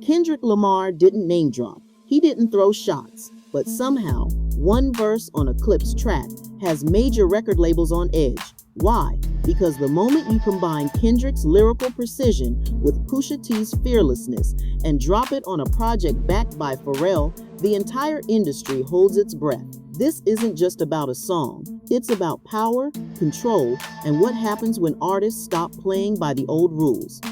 Kendrick Lamar didn't name drop. He didn't throw shots. But somehow, one verse on a Clipse track has major record labels on edge. Why? Because the moment you combine Kendrick's lyrical precision with Pusha T's fearlessness and drop it on a project backed by Pharrell, the entire industry holds its breath. This isn't just about a song. It's about power, control, and what happens when artists stop playing by the old rules.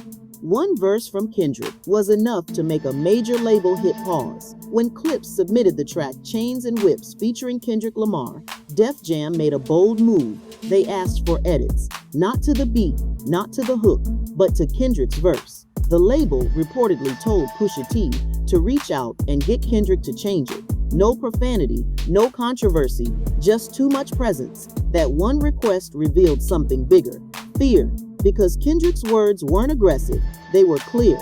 One verse from Kendrick was enough to make a major label hit pause. When Clipse submitted the track Chains and Whips featuring Kendrick Lamar, Def Jam made a bold move. They asked for edits, not to the beat, not to the hook, but to Kendrick's verse. The label reportedly told Pusha T to reach out and get Kendrick to change it. No profanity, no controversy, just too much presence. That one request revealed something bigger: fear. Because Kendrick's words weren't aggressive, they were clear.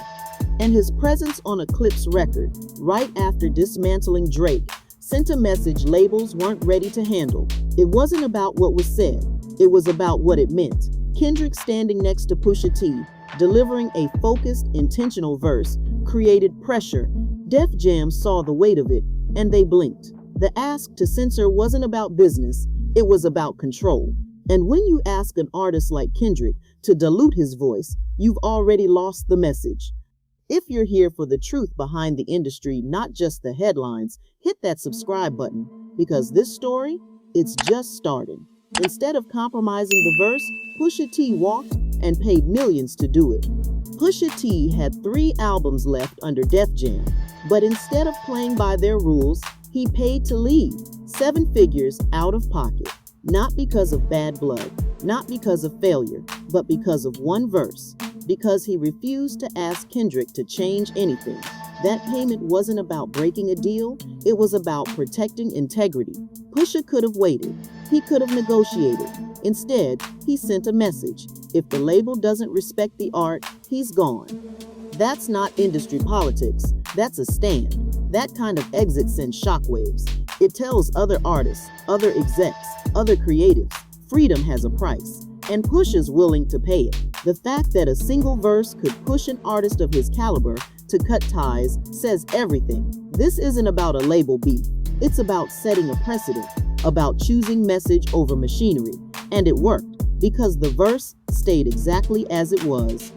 And his presence on a Clipse record, right after dismantling Drake, sent a message labels weren't ready to handle. It wasn't about what was said, it was about what it meant. Kendrick standing next to Pusha T, delivering a focused, intentional verse, created pressure. Def Jam saw the weight of it, and they blinked. The ask to censor wasn't about business, it was about control. And when you ask an artist like Kendrick to dilute his voice, you've already lost the message. If you're here for the truth behind the industry, not just the headlines, hit that subscribe button, because this story, it's just starting. Instead of compromising the verse, Pusha T walked and paid millions to do it. Pusha T had 3 albums left under Def Jam, but instead of playing by their rules, he paid to leave, 7 figures out of pocket. Not because of bad blood, not because of failure, but because of one verse. Because he refused to ask Kendrick to change anything. That payment wasn't about breaking a deal, it was about protecting integrity. Pusha could have waited. He could have negotiated. Instead, he sent a message. If the label doesn't respect the art, he's gone. That's not industry politics. That's a stand. That kind of exit sends shockwaves. It tells other artists, other execs, other creatives, freedom has a price, and Pusha's willing to pay it. The fact that a single verse could push an artist of his caliber to cut ties says everything. This isn't about a label beef. It's about setting a precedent, about choosing message over machinery. And it worked, because the verse stayed exactly as it was.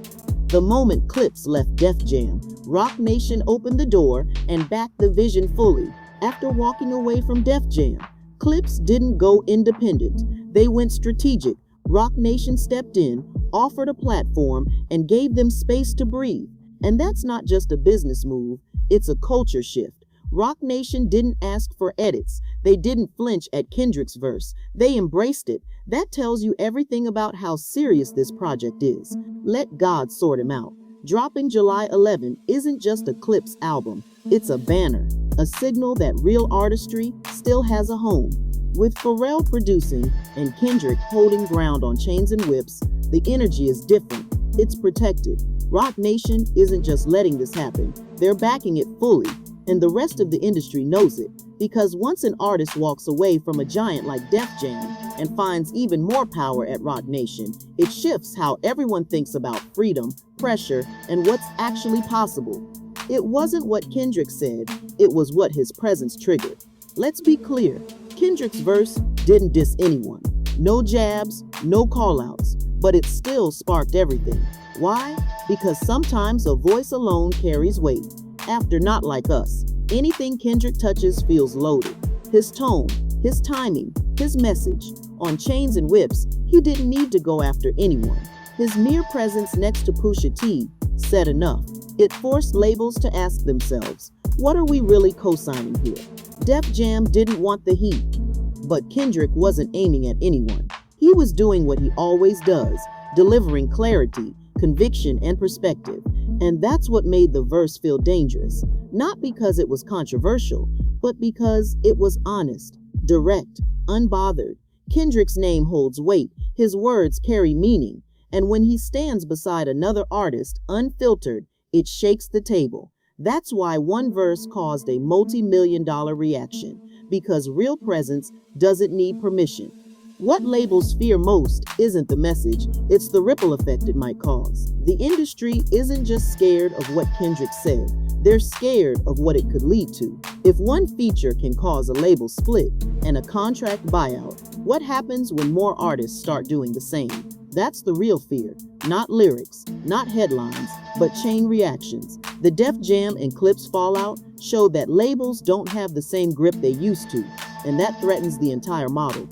The moment Clipse left Def Jam, Roc Nation opened the door and backed the vision fully. After walking away from Def Jam, Clipse didn't go independent. They went strategic. Roc Nation stepped in, offered a platform, and gave them space to breathe. And that's not just a business move, it's a culture shift. Roc Nation didn't ask for edits. They didn't flinch at Kendrick's verse. They embraced it. That tells you everything about how serious this project is. Let God sort him out. Dropping July 11 isn't just a Clipse album. It's a banner, a signal that real artistry still has a home. With Pharrell producing and Kendrick holding ground on Chains and Whips, the energy is different. It's protected. Roc Nation isn't just letting this happen. They're backing it fully. And the rest of the industry knows it, because once an artist walks away from a giant like Def Jam and finds even more power at Roc Nation, it shifts how everyone thinks about freedom, pressure, and what's actually possible. It wasn't what Kendrick said, it was what his presence triggered. Let's be clear, Kendrick's verse didn't diss anyone. No jabs, no callouts, but it still sparked everything. Why? Because sometimes a voice alone carries weight. After Not Like Us, anything Kendrick touches feels loaded. His tone, his timing, his message. On Chains and Whips, he didn't need to go after anyone. His mere presence next to Pusha T said enough. It forced labels to ask themselves, what are we really co-signing here? Def Jam didn't want the heat, but Kendrick wasn't aiming at anyone. He was doing what he always does, delivering clarity, conviction, and perspective. And that's what made the verse feel dangerous. Not because it was controversial, but because it was honest, direct, unbothered. Kendrick's name holds weight, his words carry meaning, and when he stands beside another artist, unfiltered, it shakes the table. That's why one verse caused a multi-million-dollar reaction, because real presence doesn't need permission. What labels fear most isn't the message, it's the ripple effect it might cause. The industry isn't just scared of what Kendrick said, They're scared of what it could lead to. If one feature can cause a label split and a contract buyout, what happens when more artists start doing the same? That's the real fear. Not lyrics, not headlines, but chain reactions. The Def Jam and Clipse fallout showed that labels don't have the same grip they used to, and that threatens the entire model.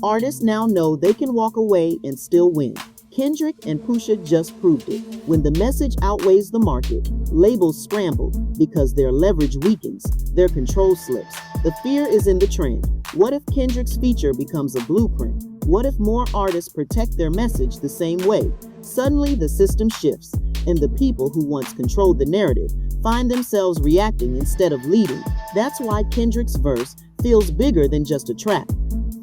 Artists now know they can walk away and still win. Kendrick and Pusha just proved it. When the message outweighs the market, labels scramble because their leverage weakens, their control slips. The fear is in the trend. What if Kendrick's feature becomes a blueprint? What if more artists protect their message the same way? Suddenly the system shifts, and the people who once controlled the narrative find themselves reacting instead of leading. That's why Kendrick's verse feels bigger than just a track.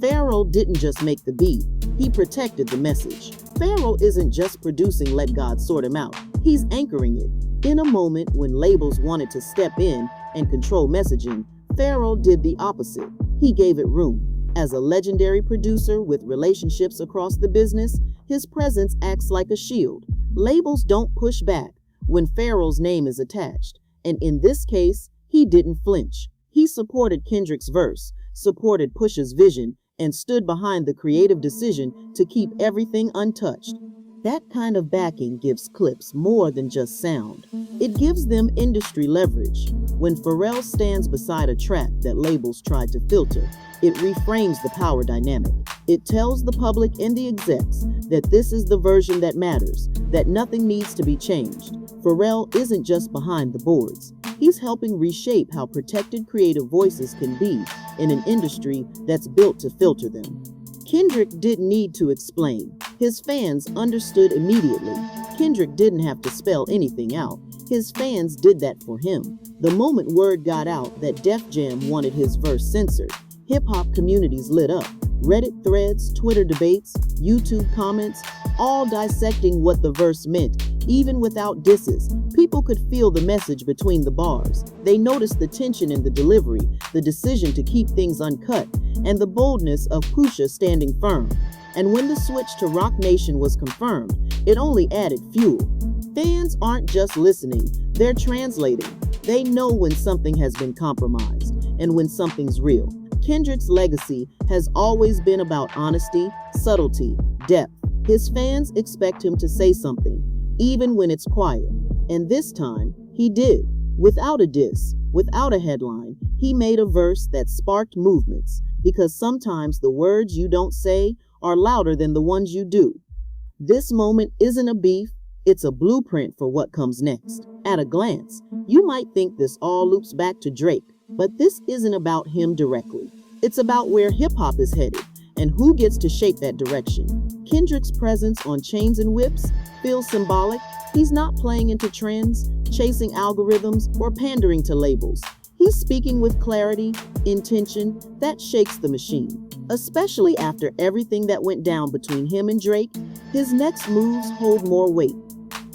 Pharrell didn't just make the beat, he protected the message. Pharrell isn't just producing Let God Sort Him Out, he's anchoring it. In a moment when labels wanted to step in and control messaging, Pharrell did the opposite. He gave it room. As a legendary producer with relationships across the business, his presence acts like a shield. Labels don't push back when Pharrell's name is attached, and in this case, he didn't flinch. He supported Kendrick's verse, supported Pusha's vision, and stood behind the creative decision to keep everything untouched. That kind of backing gives Clipse more than just sound. It gives them industry leverage. When Pharrell stands beside a track that labels tried to filter, it reframes the power dynamic. It tells the public and the execs that this is the version that matters, that nothing needs to be changed. Pharrell isn't just behind the boards. He's helping reshape how protected creative voices can be in an industry that's built to filter them. Kendrick didn't need to explain. His fans understood immediately. Kendrick didn't have to spell anything out. His fans did that for him. The moment word got out that Def Jam wanted his verse censored, hip-hop communities lit up. Reddit threads, Twitter debates, YouTube comments, all dissecting what the verse meant, even without disses. People could feel the message between the bars. They noticed the tension in the delivery, the decision to keep things uncut, and the boldness of Pusha standing firm. And when the switch to Roc Nation was confirmed, it only added fuel. Fans aren't just listening, they're translating. They know when something has been compromised and when something's real. Kendrick's legacy has always been about honesty, subtlety, depth. His fans expect him to say something, even when it's quiet. And this time, he did. Without a diss, without a headline, he made a verse that sparked movements, because sometimes the words you don't say are louder than the ones you do. This moment isn't a beef, it's a blueprint for what comes next. At a glance, you might think this all loops back to Drake, but this isn't about him directly. It's about where hip-hop is headed and who gets to shape that direction. Kendrick's presence on Chains and Whips feels symbolic. He's not playing into trends, chasing algorithms, or pandering to labels. He's speaking with clarity, intention, that shakes the machine. Especially after everything that went down between him and Drake, his next moves hold more weight.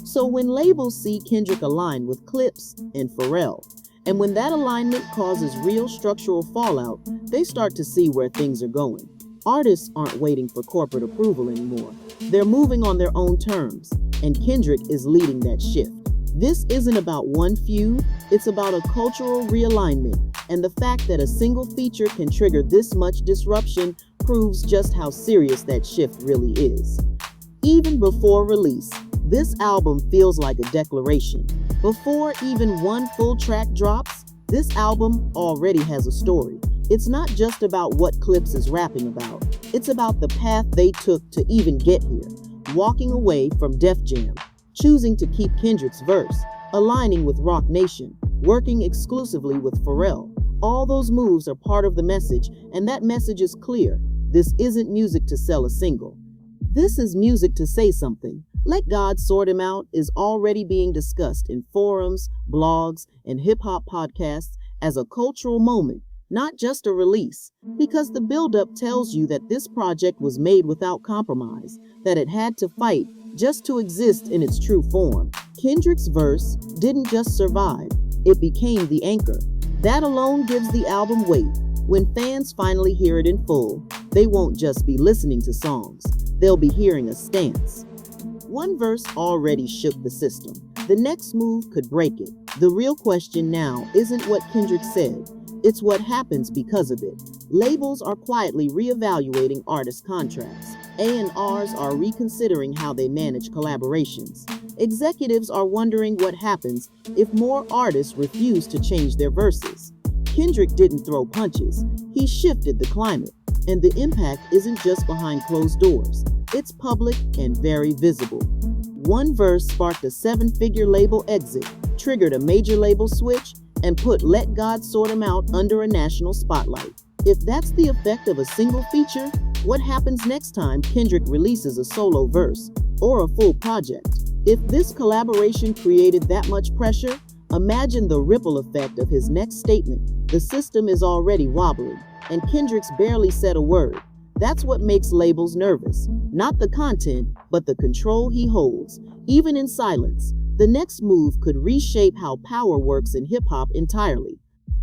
So when labels see Kendrick align with Clipse and Pharrell, and when that alignment causes real structural fallout, they start to see where things are going. Artists aren't waiting for corporate approval anymore. They're moving on their own terms, and Kendrick is leading that shift. This isn't about one feud, it's about a cultural realignment, and the fact that a single feature can trigger this much disruption proves just how serious that shift really is. Even before release, this album feels like a declaration. Before even one full track drops, this album already has a story. It's not just about what Clipse is rapping about. It's about the path they took to even get here. Walking away from Def Jam, choosing to keep Kendrick's verse, aligning with Roc Nation, working exclusively with Pharrell. All those moves are part of the message, and that message is clear. This isn't music to sell a single. This is music to say something. Let God Sort Him Out is already being discussed in forums, blogs, and hip-hop podcasts as a cultural moment, not just a release, because the buildup tells you that this project was made without compromise, that it had to fight just to exist in its true form. Kendrick's verse didn't just survive, it became the anchor. That alone gives the album weight. When fans finally hear it in full, they won't just be listening to songs, they'll be hearing a stance. One verse already shook the system. The next move could break it. The real question now isn't what Kendrick said, it's what happens because of it. Labels are quietly reevaluating artist contracts. A&Rs are reconsidering how they manage collaborations. Executives are wondering what happens if more artists refuse to change their verses. Kendrick didn't throw punches, he shifted the climate. And the impact isn't just behind closed doors, it's public and very visible. One verse sparked a seven-figure label exit, triggered a major label switch, and put Let God Sort 'Em Out under a national spotlight. If that's the effect of a single feature, what happens next time Kendrick releases a solo verse or a full project? If this collaboration created that much pressure, imagine the ripple effect of his next statement. The system is already wobbling, and Kendrick's barely said a word. That's what makes labels nervous. Not the content, but the control he holds, even in silence. The next move could reshape how power works in hip-hop entirely.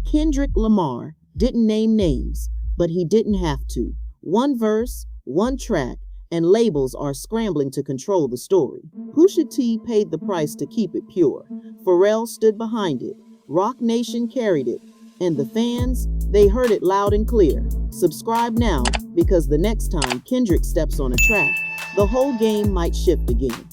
Kendrick Lamar didn't name names, but he didn't have to. One verse, one track, and labels are scrambling to control the story. Pusha T paid the price to keep it pure. Pharrell stood behind it. Roc Nation carried it. And the fans, they heard it loud and clear. Subscribe now, because the next time Kendrick steps on a track, the whole game might shift again.